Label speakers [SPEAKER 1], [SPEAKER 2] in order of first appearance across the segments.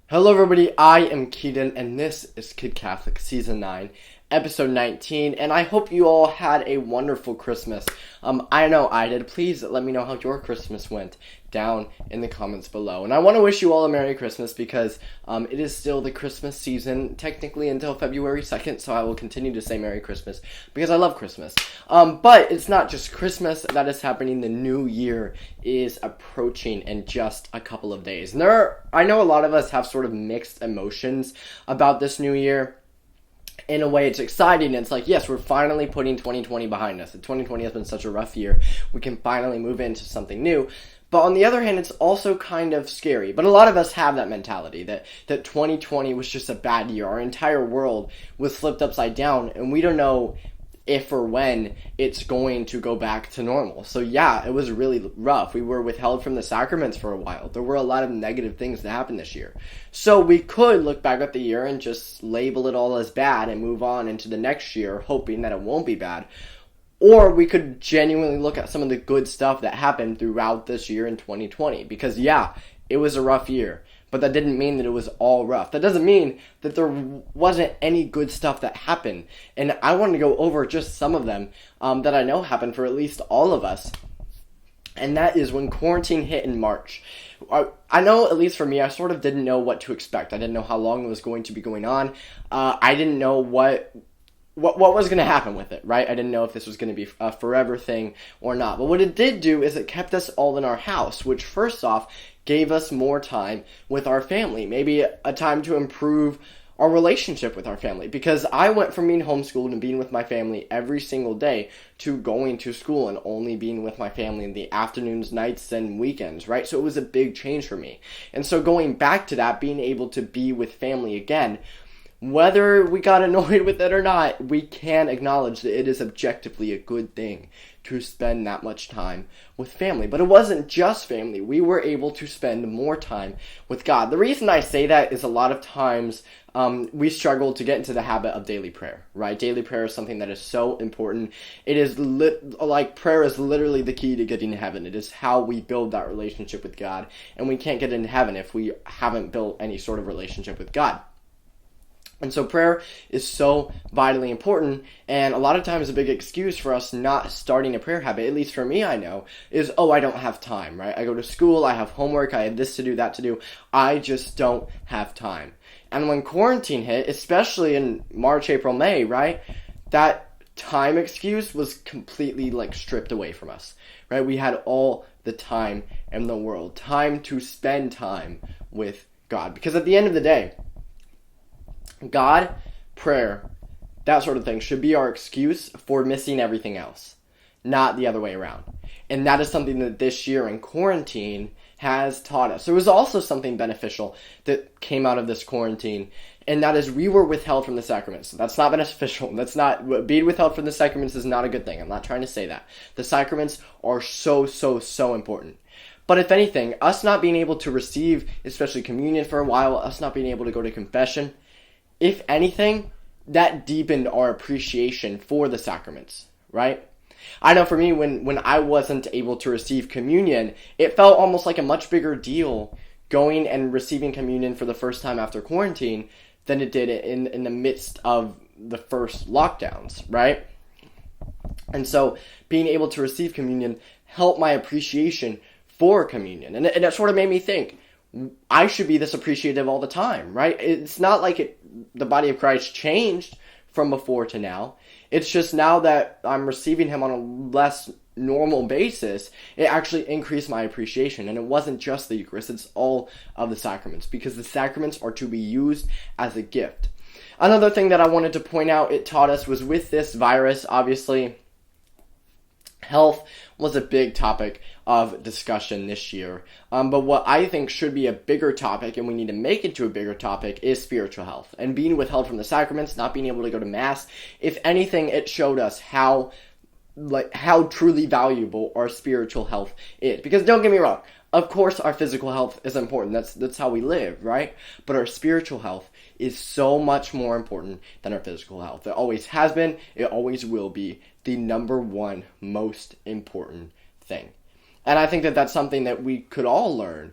[SPEAKER 1] Hello, everybody. I am Keaton, and this is Kid Catholic Season 9, Episode 19, and I hope you all had a wonderful Christmas. I know I did. Please let me know how your Christmas went down in the comments below. And I want to wish you all a Merry Christmas because it is still the Christmas season, technically until February 2nd, so I will continue to say Merry Christmas because I love Christmas. But it's not just Christmas that is happening. The new year is approaching in just a couple of days. And I know a lot of us have sort of mixed emotions about this new year. In a way, it's exciting. It's like, yes, we're finally putting 2020 behind us. 2020 has been such a rough year. We can finally move into something new. But on the other hand, it's also kind of scary. But a lot of us have that mentality that 2020 was just a bad year. Our entire world was flipped upside down, and we don't know if or when it's going to go back to normal. So yeah, it was really rough. We were withheld from the sacraments for a while. There were a lot of negative things that happened this year. So we could look back at the year and just label it all as bad and move on into the next year, hoping that it won't be bad. Or we could genuinely look at some of the good stuff that happened throughout this year in 2020. Because yeah, it was a rough year. But that didn't mean that it was all rough. That doesn't mean that there wasn't any good stuff that happened. And I wanted to go over just some of them that I know happened for at least all of us. And that is when quarantine hit in March. I know, at least for me, I sort of didn't know what to expect. I didn't know how long it was going to be going on. I didn't know what was going to happen with it, right? I didn't know if this was going to be a forever thing or not. But what it did do is it kept us all in our house, which first off gave us more time with our family. Maybe a time to improve our relationship with our family. Because I went from being homeschooled and being with my family every single day to going to school and only being with my family in the afternoons, nights, and weekends, right? So it was a big change for me. And so going back to that, being able to be with family again, whether we got annoyed with it or not, we can acknowledge that it is objectively a good thing to spend that much time with family. But it wasn't just family. We were able to spend more time with God. The reason I say that is a lot of times we struggle to get into the habit of daily prayer, right? Daily prayer is something that is so important. It is prayer is literally the key to getting to heaven. It is how we build that relationship with God. And we can't get into heaven if we haven't built any sort of relationship with God. And so prayer is so vitally important, and a lot of times a big excuse for us not starting a prayer habit, at least for me I know, is, I don't have time, right? I go to school, I have homework, I have this to do, that to do, I just don't have time. And when quarantine hit, especially in March, April, May, right, that time excuse was completely stripped away from us, right? We had all the time in the world, time to spend time with God, because at the end of the day, God, prayer, that sort of thing should be our excuse for missing everything else, not the other way around. And that is something that this year in quarantine has taught us. There was also something beneficial that came out of this quarantine, and that is we were withheld from the sacraments. That's not beneficial. Being withheld from the sacraments is not a good thing. I'm not trying to say that. The sacraments are so important. But if anything, us not being able to receive, especially communion for a while, us not being able to go to confession, if anything, that deepened our appreciation for the sacraments, right? I know for me, when I wasn't able to receive communion, it felt almost like a much bigger deal going and receiving communion for the first time after quarantine than it did in the midst of the first lockdowns, right? And so being able to receive communion helped my appreciation for communion. And it sort of made me think, I should be this appreciative all the time, right? It's not like the body of Christ changed from before to now. It's just now that I'm receiving him on a less normal basis, it actually increased my appreciation. And it wasn't just the Eucharist, it's all of the sacraments, because the sacraments are to be used as a gift. Another thing that I wanted to point out it taught us was with this virus, obviously, health was a big topic of discussion this year. But what I think should be a bigger topic, and we need to make it to a bigger topic, is spiritual health. And being withheld from the sacraments, not being able to go to Mass, if anything, it showed us how truly valuable our spiritual health is. Because don't get me wrong, of course our physical health is important. That's how we live, right? But our spiritual health is so much more important than our physical health. It always has been, it always will be the number one most important thing. And I think that that's something that we could all learn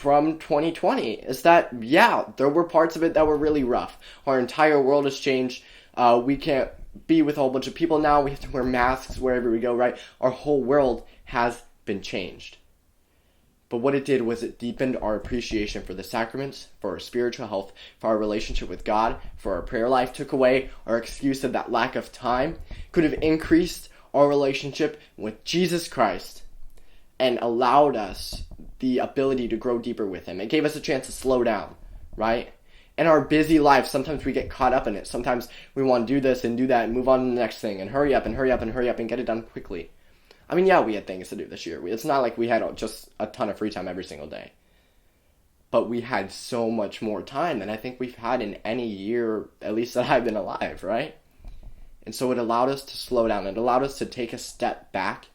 [SPEAKER 1] from 2020 is that, yeah, there were parts of it that were really rough. Our entire world has changed. We can't be with a whole bunch of people now. We have to wear masks wherever we go, right? Our whole world has been changed. But what it did was it deepened our appreciation for the sacraments, for our spiritual health, for our relationship with God, for our prayer life, took away our excuse of that lack of time, could have increased our relationship with Jesus Christ, and allowed us the ability to grow deeper with him. It gave us a chance to slow down, right? In our busy life, sometimes we get caught up in it. Sometimes we want to do this and do that and move on to the next thing and hurry up and hurry up and hurry up and get it done quickly. I mean, yeah, we had things to do this year. It's not like we had just a ton of free time every single day. But we had so much more time than I think we've had in any year, at least that I've been alive, right? And so it allowed us to slow down. It allowed us to take a step back,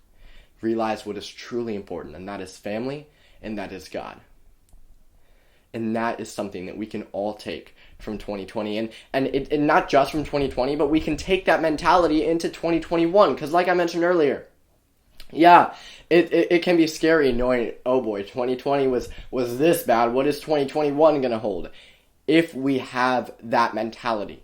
[SPEAKER 1] realize what is truly important, and that is family, and that is God. And that is something that we can all take from 2020. And not just from 2020, but we can take that mentality into 2021. Because like I mentioned earlier, yeah, it can be scary knowing, oh boy, 2020 was this bad. What is 2021 going to hold? If we have that mentality.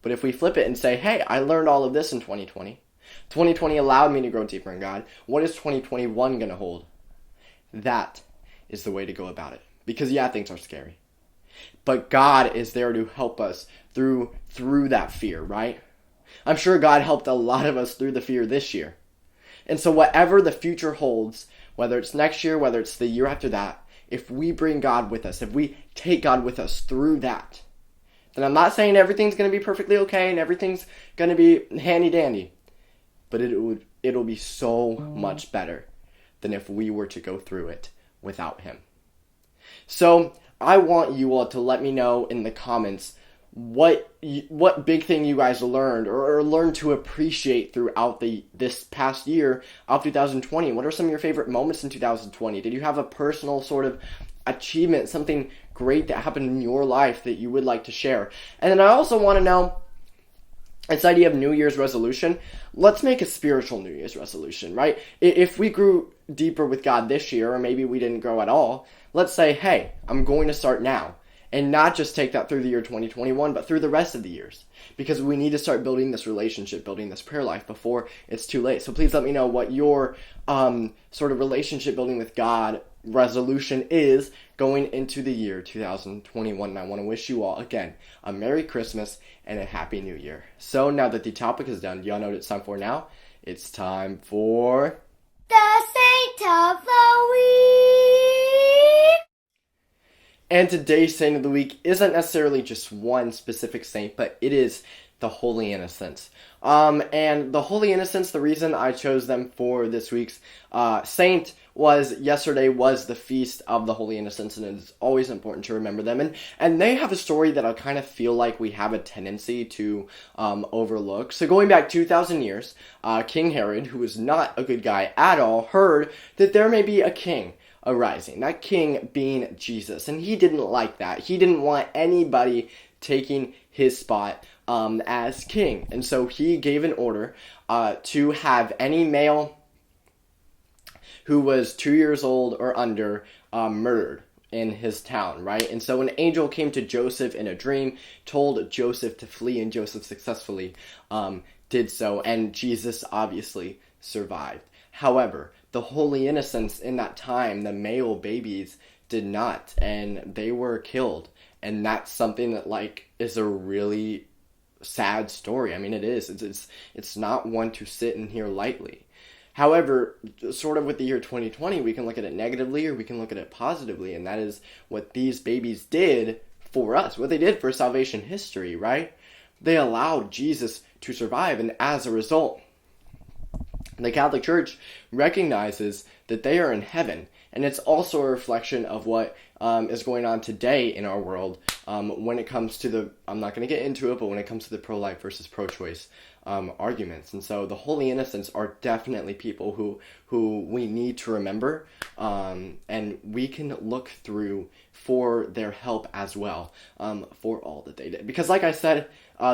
[SPEAKER 1] But if we flip it and say, hey, I learned all of this in 2020. 2020 allowed me to grow deeper in God. What is 2021 going to hold? That is the way to go about it. Because yeah, things are scary. But God is there to help us through that fear, right? I'm sure God helped a lot of us through the fear this year. And so whatever the future holds, whether it's next year, whether it's the year after that, if we bring God with us, if we take God with us through that, then I'm not saying everything's going to be perfectly okay and everything's going to be handy-dandy. But it'll be so much better than if we were to go through it without him. So I want you all to let me know in the comments what big thing you guys learned or learned to appreciate throughout this past year of 2020. What are some of your favorite moments in 2020? Did you have a personal sort of achievement, something great that happened in your life that you would like to share? And then I also want to know, this idea of New Year's resolution, let's make a spiritual New Year's resolution, right? If we grew deeper with God this year, or maybe we didn't grow at all, let's say, hey, I'm going to start now. And not just take that through the year 2021, but through the rest of the years. Because we need to start building this relationship, building this prayer life before it's too late. So please let me know what your sort of relationship building with God resolution is going into the year 2021. And I want to wish you all, again, a Merry Christmas and a Happy New Year. So now that the topic is done, y'all know what it's time for now? It's time for
[SPEAKER 2] the Saint of the Week.
[SPEAKER 1] And today's Saint of the Week isn't necessarily just one specific saint, but it is the Holy Innocents. And the Holy Innocents, the reason I chose them for this week's saint was yesterday was the Feast of the Holy Innocents, and it's always important to remember them. And they have a story that I kind of feel like we have a tendency to overlook. So going back 2,000 years, King Herod, who was not a good guy at all, heard that there may be a king arising, that king being Jesus, and he didn't like that. He didn't want anybody taking his spot as king, and so he gave an order to have any male who was 2 years old or under murdered in his town, right? And so an angel came to Joseph in a dream, told Joseph to flee, and Joseph successfully did so, and Jesus obviously survived. However, the Holy Innocents in that time, the male babies, did not, and they were killed. And that's something that, like, is a really sad story. I mean, it is. It's not one to sit and hear lightly. However, sort of with the year 2020, we can look at it negatively or we can look at it positively, and that is what these babies did for us, what they did for salvation history, right? They allowed Jesus to survive, and as a result, the Catholic Church recognizes that they are in heaven, and it's also a reflection of what is going on today in our world when it comes to I'm not going to get into it, but when it comes to the pro-life versus pro-choice arguments. And so the Holy Innocents are definitely people who we need to remember, and we can look through for their help as well, for all that they did. Because like I said,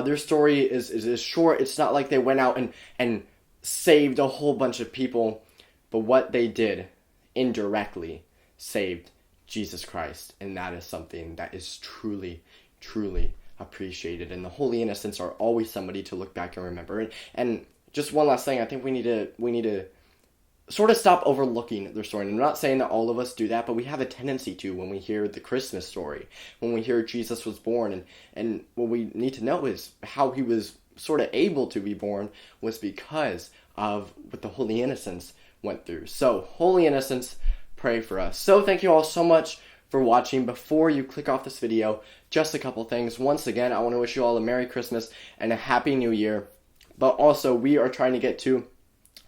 [SPEAKER 1] their story is short. It's not like they went out and saved a whole bunch of people, but what they did indirectly saved Jesus Christ, and that is something that is truly, truly appreciated. And the Holy Innocents are always somebody to look back and remember. And just one last thing, I think we need to sort of stop overlooking their story. And I'm not saying that all of us do that, but we have a tendency to when we hear the Christmas story, when we hear Jesus was born. And what we need to know is how he was sort of able to be born was because of what the Holy Innocents went through. So, Holy Innocents, pray for us. So, thank you all so much for watching. Before you click off this video, just a couple things. Once again, I want to wish you all a Merry Christmas and a Happy New Year. But also, we are trying to get to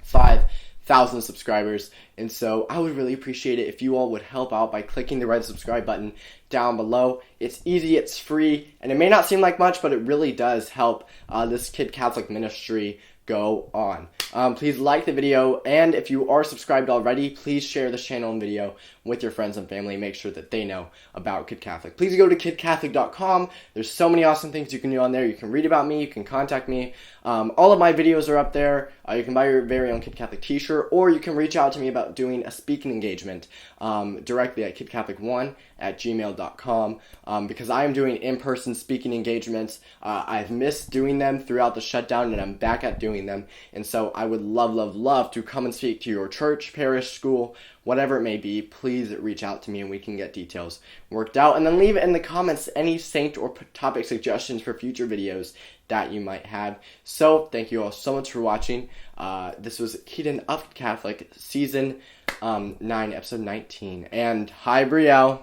[SPEAKER 1] 5,000 subscribers, and so I would really appreciate it if you all would help out by clicking the red subscribe button down below. It's easy, it's free, and it may not seem like much, but it really does help this Kid Catholic ministry go on. Please like the video, and if you are subscribed already, please share this channel and video with your friends and family. Make sure that they know about Kid Catholic. Please go to kidcatholic.com. There's so many awesome things you can do on there. You can read about me, you can contact me. All of my videos are up there. You can buy your very own Kid Catholic t-shirt, or you can reach out to me about doing a speaking engagement directly at kidcatholic1@gmail.com because I am doing in-person speaking engagements. I've missed doing them throughout the shutdown, and I'm back at doing them. And so I would love, love, love to come and speak to your church, parish, school, whatever it may be. Please reach out to me and we can get details worked out. And then leave in the comments any saint or topic suggestions for future videos that you might have. So thank you all so much for watching. This was Keaton of Catholic, Season 9, Episode 19. And hi, Brielle.